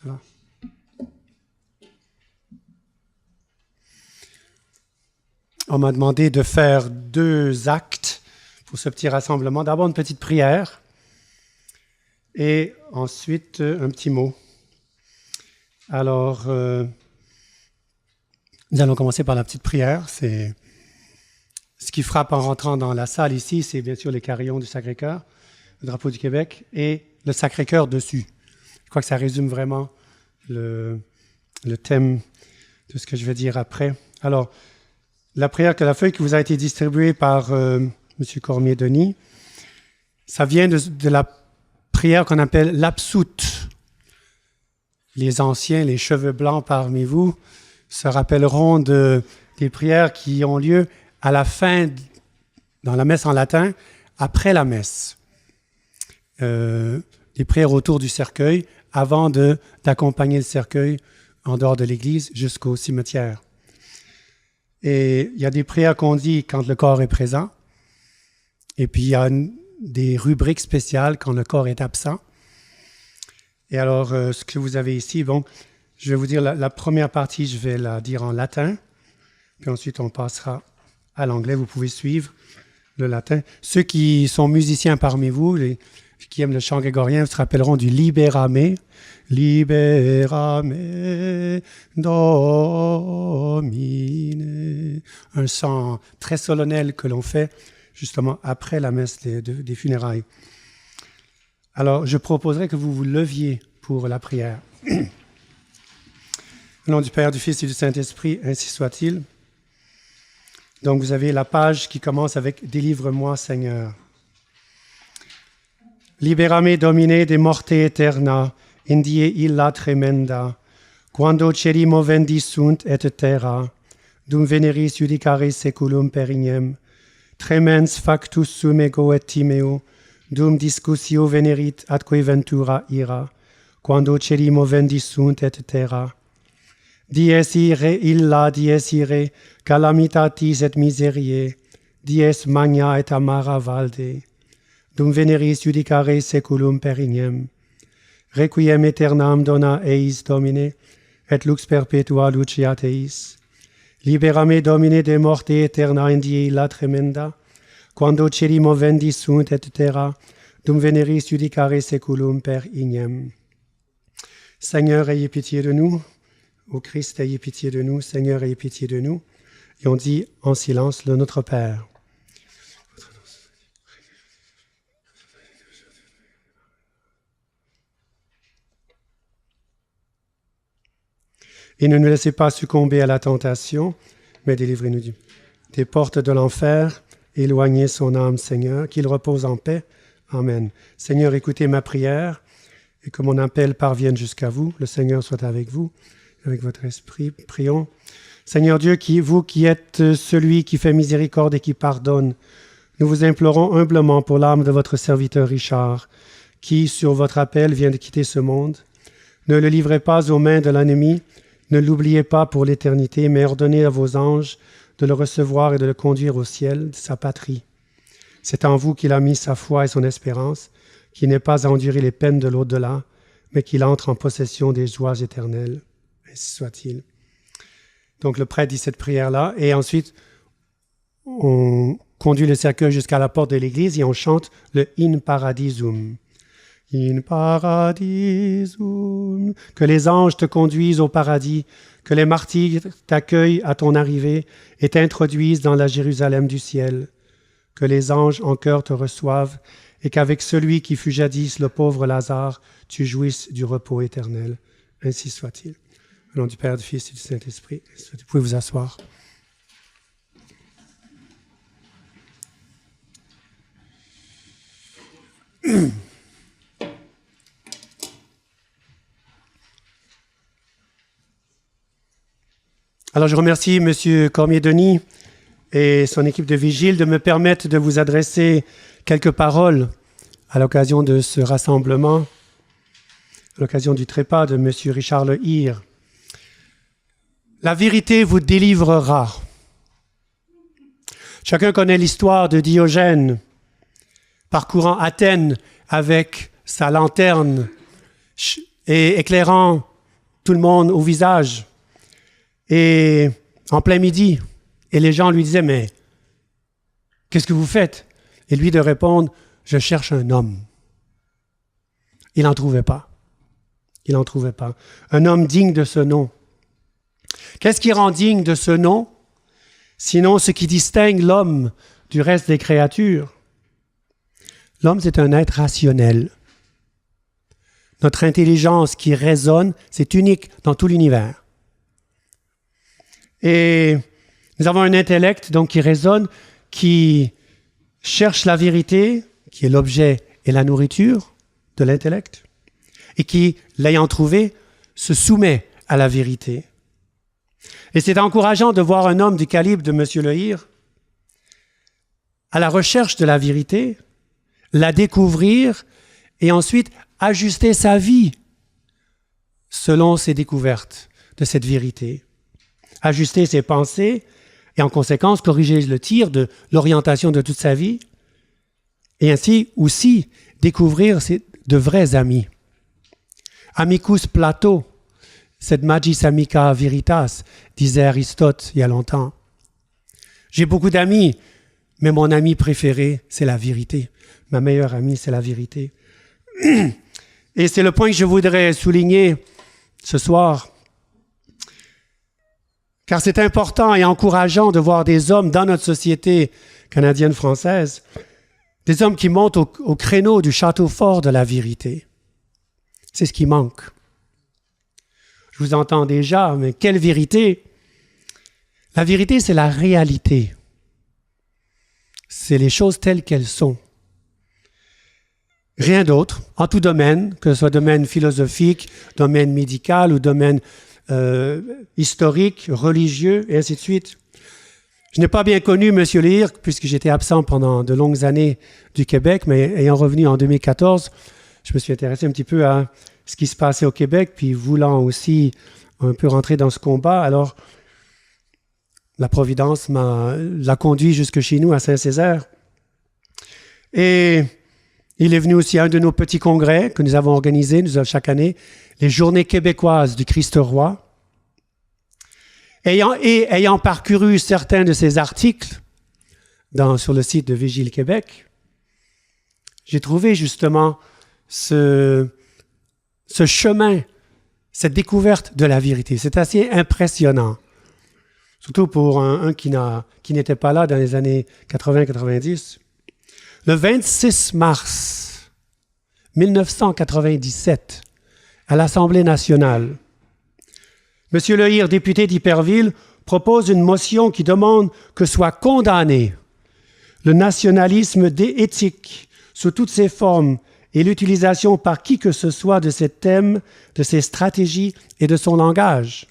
Ça va? On m'a demandé de faire 2 actes pour ce petit rassemblement. D'abord, une petite prière et ensuite un petit mot. Alors, nous allons commencer par la petite prière. C'est ce qui frappe en rentrant dans la salle ici, c'est bien sûr les carillons du Sacré-Cœur, le drapeau du Québec et le Sacré-Cœur dessus. Je crois que ça résume vraiment le thème de ce que je vais dire après. Alors, la prière que la feuille qui vous a été distribuée par M. Cormier-Denis, ça vient de la prière qu'on appelle l'Absoute. Les anciens, les cheveux blancs parmi vous, se rappelleront des prières qui ont lieu à la fin, dans la messe en latin, après la messe. Des prières autour du cercueil, avant d'accompagner le cercueil en dehors de l'église jusqu'au cimetière. Et il y a des prières qu'on dit quand le corps est présent, et puis il y a des rubriques spéciales quand le corps est absent. Et alors, ce que vous avez ici, bon, je vais vous dire la première partie, je vais la dire en latin, puis ensuite on passera à l'anglais. Vous pouvez suivre le latin. Ceux qui sont musiciens parmi vous, qui aiment le chant grégorien, se rappelleront du Libérame. Libérame Domine. Un chant très solennel que l'on fait justement après la messe des funérailles. Alors, je proposerais que vous vous leviez pour la prière. Au nom du Père, du Fils et du Saint-Esprit, ainsi soit-il. Donc, vous avez la page qui commence avec « Délivre-moi, Seigneur ». Liberame Domine de morte eterna, indie illa tremenda, quando celi movendi sunt et terra, dum veneris judicare seculum perignem, tremens factus sum ego et timeo, dum discussio venerit atque ventura ira, quando celi movendi sunt et terra. Dies ire illa, dies ire, calamitatis et miserie, dies magna et amara valde, dum veneris judicare seculum perignem. Requiem aeternam dona eis Domine, et lux perpetua luceat eis. Liberame Domine de morte aeterna indie illa tremenda, quando celi movendi sunt et terra, dum veneris judicare seculum per ignem. Seigneur, ayez pitié de nous. Ô Christ, ayez pitié de nous. Seigneur, ayez pitié de nous. Et on dit en silence le Notre Père. Et ne nous laissez pas succomber à la tentation, mais délivrez-nous des portes de l'enfer. Éloignez son âme, Seigneur, qu'il repose en paix. Amen. Seigneur, écoutez ma prière et que mon appel parvienne jusqu'à vous. Le Seigneur soit avec vous, avec votre esprit. Prions. Seigneur Dieu, vous qui êtes celui qui fait miséricorde et qui pardonne, nous vous implorons humblement pour l'âme de votre serviteur Richard, qui, sur votre appel, vient de quitter ce monde. Ne le livrez pas aux mains de l'ennemi, ne l'oubliez pas pour l'éternité, mais ordonnez à vos anges de le recevoir et de le conduire au ciel, sa patrie. C'est en vous qu'il a mis sa foi et son espérance, qui n'est pas à endurer les peines de l'au-delà, mais qu'il entre en possession des joies éternelles. Ainsi soit-il. Donc le prêtre dit cette prière-là, et ensuite on conduit le cercueil jusqu'à la porte de l'église et on chante le In Paradisum. In paradisum, que les anges te conduisent au paradis, que les martyrs t'accueillent à ton arrivée et t'introduisent dans la Jérusalem du ciel, que les anges en cœur te reçoivent et qu'avec celui qui fut jadis le pauvre Lazare, tu jouisses du repos éternel. Ainsi soit-il. Au nom du Père, du Fils et du Saint-Esprit, vous pouvez vous asseoir. Alors, je remercie M. Cormier-Denis et son équipe de vigile de me permettre de vous adresser quelques paroles à l'occasion de ce rassemblement, à l'occasion du trépas de M. Richard Le Hire. La vérité vous délivrera. Chacun connaît l'histoire de Diogène, parcourant Athènes avec sa lanterne et éclairant tout le monde au visage, et en plein midi. Et les gens lui disaient, mais qu'est-ce que vous faites? Et lui de répondre, je cherche un homme. Il n'en trouvait pas. Il n'en trouvait pas. Un homme digne de ce nom. Qu'est-ce qui rend digne de ce nom? Sinon, ce qui distingue l'homme du reste des créatures. L'homme, c'est un être rationnel. Notre intelligence qui résonne, c'est unique dans tout l'univers. Et nous avons un intellect donc qui résonne, qui cherche la vérité, qui est l'objet et la nourriture de l'intellect, et qui, l'ayant trouvé, se soumet à la vérité. Et c'est encourageant de voir un homme du calibre de M. Lehir à la recherche de la vérité, la découvrir et ensuite ajuster sa vie selon ses découvertes de cette vérité. Ajuster ses pensées et en conséquence corriger le tir de l'orientation de toute sa vie et ainsi aussi découvrir de vrais amis. Amicus Plato, sed magis amica veritas, disait Aristote il y a longtemps. J'ai beaucoup d'amis, mais mon ami préféré, c'est la vérité. Ma meilleure amie, c'est la vérité. Et c'est le point que je voudrais souligner ce soir. Car c'est important et encourageant de voir des hommes dans notre société canadienne-française, des hommes qui montent au créneau du château fort de la vérité. C'est ce qui manque. Je vous entends déjà, mais quelle vérité? La vérité, c'est la réalité. C'est les choses telles qu'elles sont. Rien d'autre, en tout domaine, que ce soit domaine philosophique, domaine médical ou domaine historique, religieux, et ainsi de suite. Je n'ai pas bien connu M. Lehir, puisque j'étais absent pendant de longues années du Québec, mais ayant revenu en 2014, je me suis intéressé un petit peu à ce qui se passait au Québec, puis voulant aussi un peu rentrer dans ce combat. Alors, la Providence l'a conduit jusque chez nous, à Saint-Césaire. Et il est venu aussi à un de nos petits congrès que nous avons organisés, nous avons chaque année, les Journées québécoises du Christ-Roi. Ayant parcouru certains de ses articles sur le site de Vigile Québec, j'ai trouvé justement ce chemin, cette découverte de la vérité. C'est assez impressionnant, surtout pour un qui n'était pas là dans les années 80-90. Le 26 mars 1997, à l'Assemblée nationale, M. Lehir, député d'Iberville, propose une motion qui demande que soit condamné le nationalisme éthique sous toutes ses formes et l'utilisation par qui que ce soit de ces thèmes, de ses stratégies et de son langage.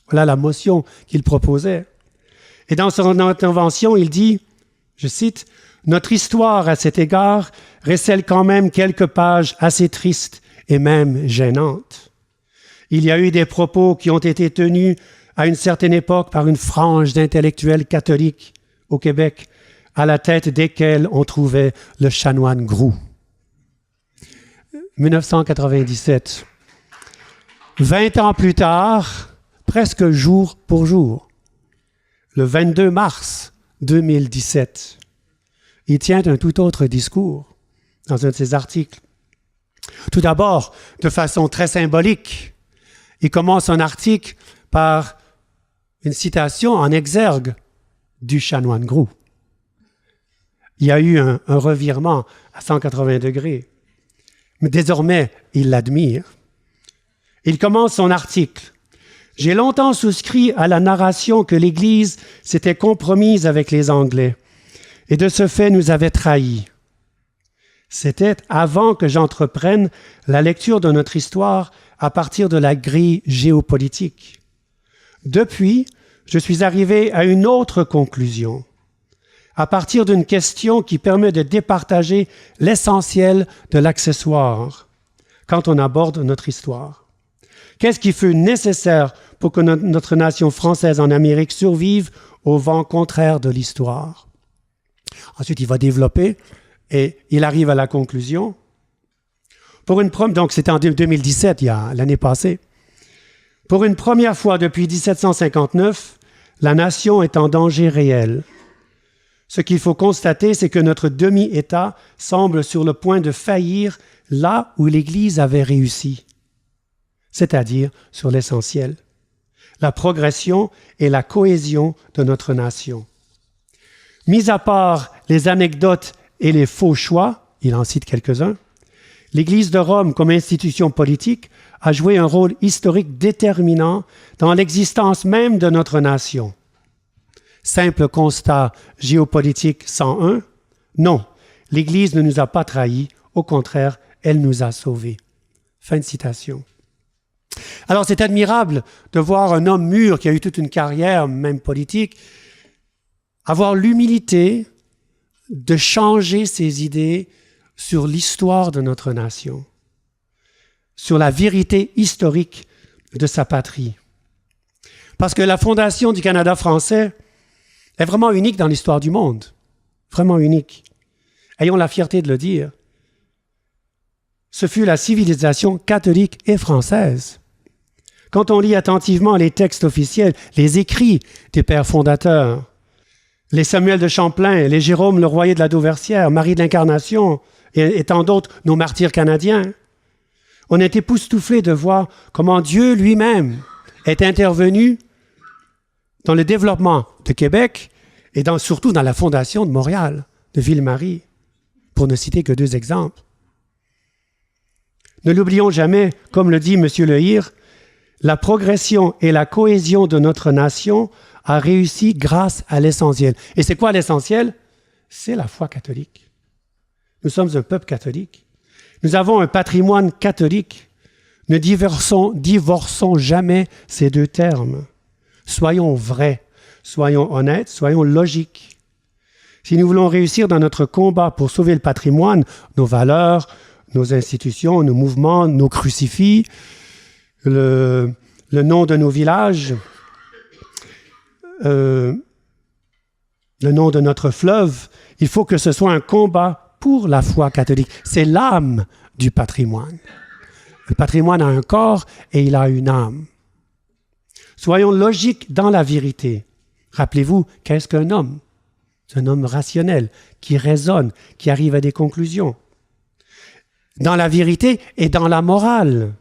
Voilà la motion qu'il proposait. Et dans son intervention, il dit, je cite, « Notre histoire à cet égard récèle quand même quelques pages assez tristes et même gênantes. Il y a eu des propos qui ont été tenus à une certaine époque par une frange d'intellectuels catholiques au Québec, à la tête desquels on trouvait le chanoine Groux. » 1997. 20 ans plus tard, presque jour pour jour, le 22 mars 2017, il tient un tout autre discours dans un de ses articles. Tout d'abord, de façon très symbolique, il commence son article par une citation en exergue du chanoine Groux. Il y a eu un revirement à 180 degrés. Mais désormais, il l'admire. Il commence son article. « J'ai longtemps souscrit à la narration que l'Église s'était compromise avec les Anglais et de ce fait nous avait trahis. C'était avant que j'entreprenne la lecture de notre histoire à partir de la grille géopolitique. Depuis, je suis arrivé à une autre conclusion, à partir d'une question qui permet de départager l'essentiel de l'accessoire quand on aborde notre histoire. Qu'est-ce qui fut nécessaire pour que notre nation française en Amérique survive au vent contraire de l'histoire? Ensuite, il va développer et il arrive à la conclusion. Donc c'était en 2017, l'année passée. Pour une première fois depuis 1759, la nation est en danger réel. Ce qu'il faut constater, c'est que notre demi-État semble sur le point de faillir là où l'Église avait réussi, c'est-à-dire sur l'essentiel, la progression et la cohésion de notre nation. Mis à part les anecdotes et les faux choix, il en cite quelques-uns, l'Église de Rome, comme institution politique, a joué un rôle historique déterminant dans l'existence même de notre nation. Simple constat géopolitique 101, non, l'Église ne nous a pas trahis, au contraire, elle nous a sauvés. Fin de citation. Alors c'est admirable de voir un homme mûr qui a eu toute une carrière, même politique, avoir l'humilité de changer ses idées sur l'histoire de notre nation, sur la vérité historique de sa patrie. Parce que la fondation du Canada français est vraiment unique dans l'histoire du monde, vraiment unique. Ayons la fierté de le dire. Ce fut la civilisation catholique et française. Quand on lit attentivement les textes officiels, les écrits des pères fondateurs, les Samuel de Champlain, les Jérôme le Royer de la Dauversière, Marie de l'Incarnation et tant d'autres, nos martyrs canadiens, on est époustouflé de voir comment Dieu lui-même est intervenu dans le développement de Québec et surtout dans la fondation de Montréal, de Ville-Marie, pour ne citer que 2 exemples. Ne l'oublions jamais, comme le dit M. Lehir, la progression et la cohésion de notre nation a réussi grâce à l'essentiel. Et c'est quoi l'essentiel? C'est la foi catholique. Nous sommes un peuple catholique. Nous avons un patrimoine catholique. Ne divorçons jamais ces 2 termes. Soyons vrais, soyons honnêtes, soyons logiques. Si nous voulons réussir dans notre combat pour sauver le patrimoine, nos valeurs, nos institutions, nos mouvements, nos crucifix, le nom de nos villages, le nom de notre fleuve, il faut que ce soit un combat pour la foi catholique. C'est l'âme du patrimoine. Le patrimoine a un corps et il a une âme. Soyons logiques dans la vérité. Rappelez-vous, qu'est-ce qu'un homme? C'est un homme rationnel, qui raisonne, qui arrive à des conclusions. Dans la vérité et dans la morale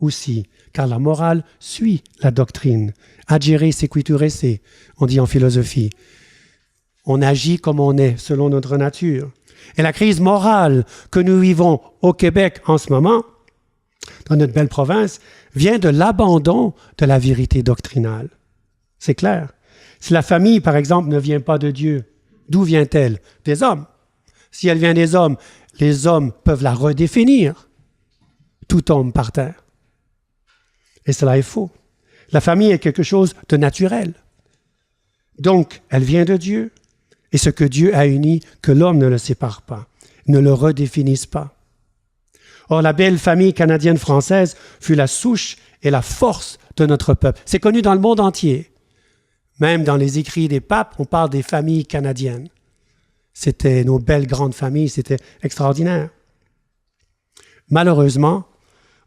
aussi, car la morale suit la doctrine. Agere sequitur esse, on dit en philosophie. On agit comme on est, selon notre nature. Et la crise morale que nous vivons au Québec en ce moment, dans notre belle province, vient de l'abandon de la vérité doctrinale. C'est clair. Si la famille, par exemple, ne vient pas de Dieu, d'où vient-elle? Des hommes. Si elle vient des hommes, les hommes peuvent la redéfinir. Tout tombe par terre. Et cela est faux. La famille est quelque chose de naturel. Donc, elle vient de Dieu. Et ce que Dieu a uni, que l'homme ne le sépare pas, ne le redéfinisse pas. Or, la belle famille canadienne-française fut la souche et la force de notre peuple. C'est connu dans le monde entier. Même dans les écrits des papes, on parle des familles canadiennes. C'était nos belles grandes familles, c'était extraordinaire. Malheureusement,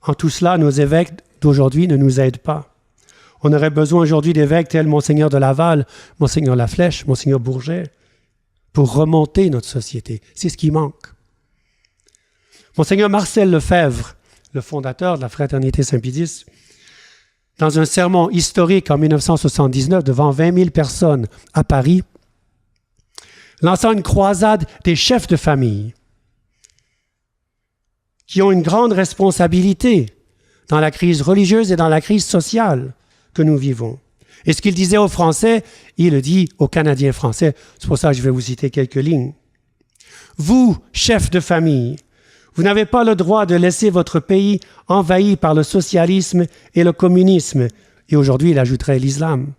en tout cela, nos évêques d'aujourd'hui ne nous aident pas. On aurait besoin aujourd'hui d'évêques tels Monseigneur de Laval, Monseigneur Laflèche, Monseigneur Bourget, pour remonter notre société. C'est ce qui manque. Monseigneur Marcel Lefebvre, le fondateur de la Fraternité Saint-Pédis, dans un sermon historique en 1979 devant 20 000 personnes à Paris, lançant une croisade des chefs de famille qui ont une grande responsabilité dans la crise religieuse et dans la crise sociale que nous vivons. Et ce qu'il disait aux Français, il le dit aux Canadiens français. C'est pour ça que je vais vous citer quelques lignes. Vous, chefs de famille, vous n'avez pas le droit de laisser votre pays envahi par le socialisme et le communisme. Et aujourd'hui, il ajouterait l'islam.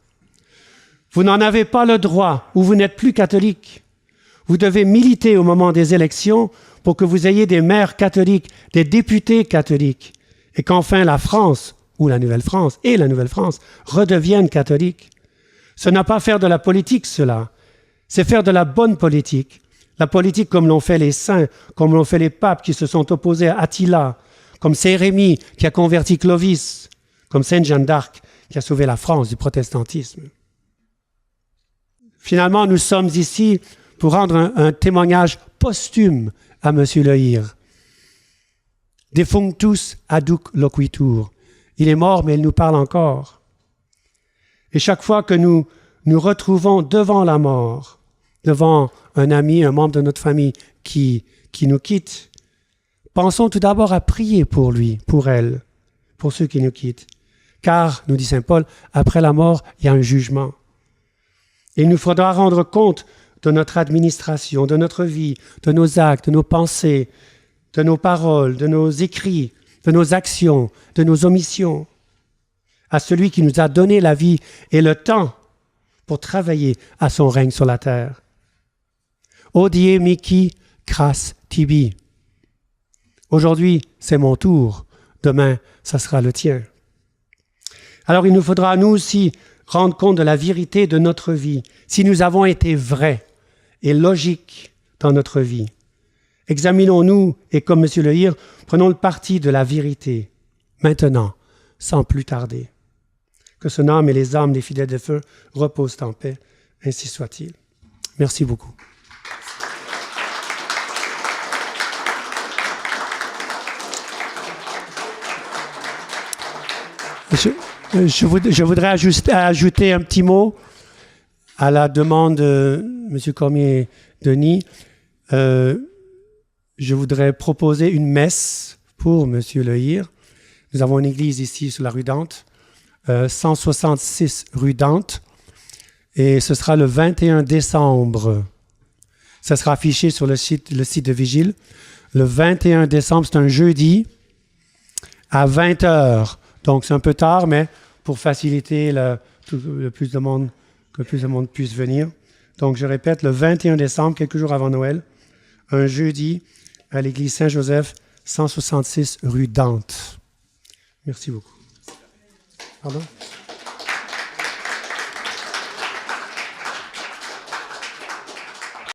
Vous n'en avez pas le droit ou vous n'êtes plus catholique. Vous devez militer au moment des élections pour que vous ayez des maires catholiques, des députés catholiques, et qu'enfin la France, ou la Nouvelle-France, et la Nouvelle-France, redeviennent catholiques. Ce n'est pas faire de la politique, cela. C'est faire de la bonne politique. La politique comme l'ont fait les saints, comme l'ont fait les papes qui se sont opposés à Attila, comme Sérémie qui a converti Clovis, comme Sainte Jeanne d'Arc qui a sauvé la France du protestantisme. Finalement, nous sommes ici pour rendre un témoignage posthume à M. Lehir. Defunctus aduc loquitur. Il est mort, mais il nous parle encore. Et chaque fois que nous nous retrouvons devant la mort, devant un ami, un membre de notre famille qui nous quitte, pensons tout d'abord à prier pour lui, pour elle, pour ceux qui nous quittent. Car, nous dit saint Paul, après la mort, il y a un jugement. Et il nous faudra rendre compte de notre administration, de notre vie, de nos actes, de nos pensées, de nos paroles, de nos écrits, de nos actions, de nos omissions, à celui qui nous a donné la vie et le temps pour travailler à son règne sur la terre. Odie mihi cras tibi. Aujourd'hui, c'est mon tour. Demain, ça sera le tien. Alors, il nous faudra, nous aussi, rendre compte de la vérité de notre vie, si nous avons été vrais et logiques dans notre vie. Examinons-nous et, comme M. Lehir, prenons le parti de la vérité, maintenant, sans plus tarder. Que son âme et les âmes des fidèles de feu reposent en paix, ainsi soit-il. Merci beaucoup. Je voudrais ajouter un petit mot à la demande de M. Cormier-Denis. Je voudrais proposer une messe pour M. Lehir. Nous avons une église ici sur la rue Dante, 166 rue Dante, et ce sera le 21 décembre. Ça sera affiché sur le site de Vigile. Le 21 décembre, c'est un jeudi, à 20h. Donc, c'est un peu tard, mais pour faciliter que plus de monde puisse venir. Donc, je répète, le 21 décembre, quelques jours avant Noël, un jeudi, à l'église Saint-Joseph, 166 rue Dante. Merci beaucoup. Pardon?